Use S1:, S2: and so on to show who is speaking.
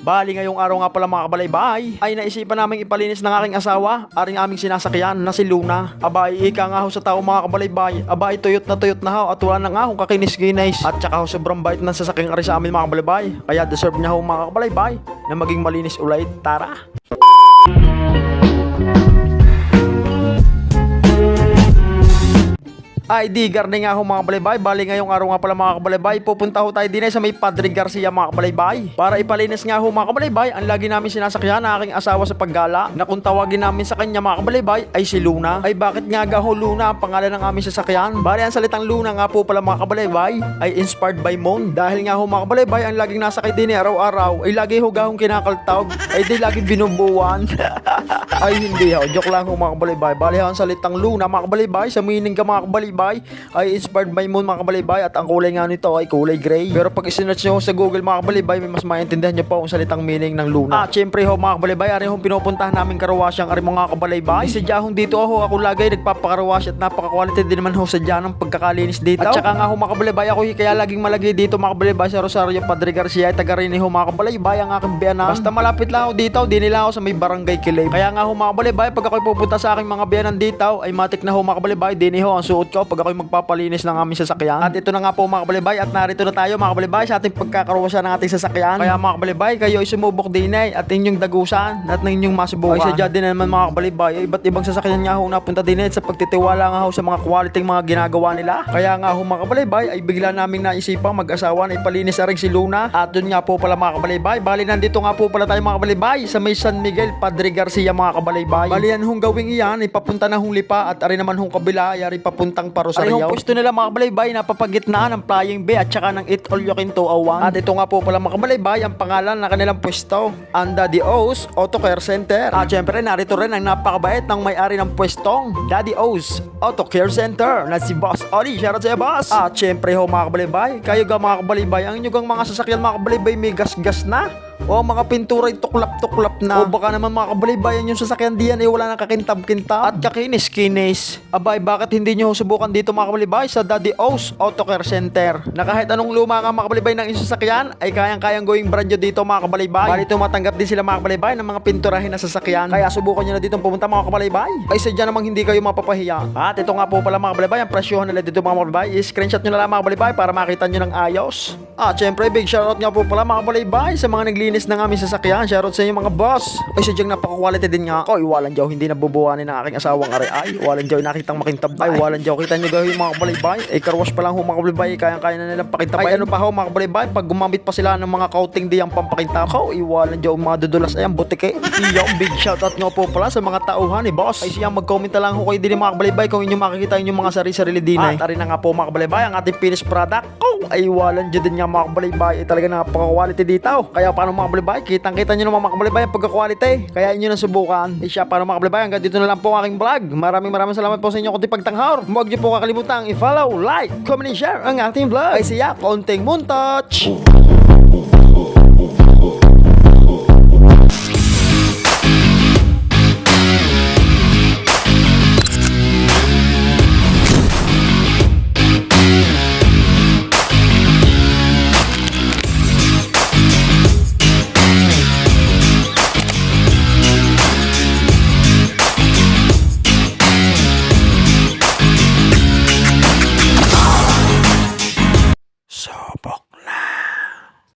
S1: Bali ngayong araw nga pala mga kabalaybay ay naisipan naming ipalinis ng aking asawa, aring aming sinasakyan na si Luna. Aba ika nga ho sa tao mga kabalaybay, aba tuyot na ho at wala na nga ho kakinis-ginis. At saka ho sobrang bait ng sasakyang ari sa amin mga kabalaybay, kaya deserve niya ho mga kabalaybay na maging malinis ulit. Tara! Ay di garning nga ho mga kabalaybay. Bali ngayong araw nga pala mga kabalaybay, pupunta ho tayo din sa may Padre Garcia mga kabalaybay para ipalinis nga ho mga kabalaybay ang lagi namin sinasakyan na aking asawa sa paggala, na kung tawagin namin sa kanya mga kabalaybay ay si Luna. Ay bakit nga ho Luna ang pangalan ng aming sasakyan? Bali ang salitang Luna nga po pala mga kabalaybay ay inspired by Moon, dahil nga ho mga kabalaybay ang laging nasakay din araw-araw ay lagi ho gahong kinakaltawg, ay di lagi binubuwan. Ay hindi ho, joke lang ho mga kabalaybay. Bali ang salitang Luna mga kabalaybay sa meaning ka mga kabalaybay ay inspired by Moon mga kabalaybay, at ang kulay nga nito ay kulay gray. Pero pag isinearch nyo sa Google mga kabalaybay, may mas maintindihan nyo po ang salitang meaning ng Luna. Syempre ho mga kabalaybay, ari hong pinupuntahan namin karawasyang ari mga kabalaybay. Sadya hong dito ho ako lagay nagpapakarawash at napaka-quality din naman ho sadya ng pagkakalinis dito. At saka nga ho mga kabalaybay, ako kaya laging malagi dito mga kabalaybay sa Rosario Padre Garcia ay taga rin ho mga kabalaybay ang aking biyanan. Basta malapit lang ho dito, di nila ako sa may barangay Kilay. Kaya nga ho mga kabalaybay, pag ako'y pupunta sa aking mga biyanan dito ay matik na ho mga kabalaybay, di ho ang suot ko pag ako'y magpapalinis ng aming sasakyan. At ito na nga po mga kabalibay, at narito na tayo mga kabalibay sa ating pagkakaruwasan ng ating sasakyan. Kaya mga kabalibay, kayo ay sumubok din at inyong dagusan at inyong masubukan. Ay sadya din naman mga kabalibay, iba't ibang sasakyan nga ho napunta din sa pagtitiwala nga ho sa mga quality mga ginagawa nila. Kaya nga ho mga kabalibay ay bigla naming naisipang mag-asawa na ipalinis na rin si Luna. At dun nga po pala mga kabalibay, bali nandito nga po pala tayo mga kabalibay sa may San Miguel Padre Garcia mga kabalibay. Bali yan hong gawing iyan, ipapunta na hong lipa, at ari naman hong kabila ay ari papuntang Rosario. Ang pwesto nila mga kabalaybay na papagitnaan ng Flying B at saka ng Eat All You Can 201. At ito nga po pala mga kabalaybay ang pangalan ng kanilang pwesto, ang Daddy O's Auto Care Center. At syempre narito rin ang napakabait ng may-ari ng pwestong Daddy O's Auto Care Center na si Boss Oli. Shoutout sa iyo boss. At syempre ho mga kabalaybay, kayo ga mga kabalaybay, ang inyong mga sasakyan mga kabalaybay may gas-gas na o mga pintura ay tuklap-tuklap na, o baka naman mga kabalaybayan yung sasakyan diyan ay wala nang kakintab-kintab at kakinis-kinis. Abay bakit hindi nyo subukan dito mga kabalibay sa Daddy O's Auto Care Center, na kahit anong luma nga mga kabalibay ng inyong sasakyan ay kayang-kayang going brand nyo dito mga kabalaybay. Bali tumatanggap din sila mga kabalaybay ng mga pinturahin na sasakyan, kaya subukan nyo na dito pumunta mga kabalaybay, ay sadya namang hindi kayo mapapahiya. At ito nga po pala mga kabalibay ang presyohan nila dito mga kabalibay, screenshot nyo na lang mga kabalibay para makita nyo ng ayos. At syempre big shoutout nga po pala mga kabalibay sa mga naglinis ng aming sasakyan. Shoutout sa inyo mga boss. Ay sadyang napaka-quality din nga. Ay walang jaw hindi nabubuhanin ng aking asawang ari. Ay walang jaw nakitang makintab. Ay walang jaw kita nyo gawin mga kabalaybay. Ay karwash pa lang ho mga kabalaybay, kayang-kaya na nilang pakintab. Ay ano pa ho mga kabalaybay, pag gumamit pa sila ng mga coating di ang pampakintab. Ay walang jaw madudulas ay ang butike. Iyong big shoutout nga po pala sa mga tauhan ni boss. Ay siyang mag-comment na lang ho kayo din mga kabalaybay kung inyong makikita inyong mga sarili-sarili din. At ari na nga po mga kabalaybay ang ating finished product. Ay walang jaw din nga mga kabalaybay. Ay talaga napaka-quality dito. Kaya paano mga kabalaybay, kitang-kita nyo naman mga kabalibay ang pagka-quality, kaya inyo na subukan. Siya para mga kabalibay, hanggang dito na lang po ang aking vlog. Maraming salamat po sa inyo kunting pagtanghar. Huwag nyo po kakalimutan i-follow, like, comment, and share ang ating vlog. Ay siya, konting Moon Touch.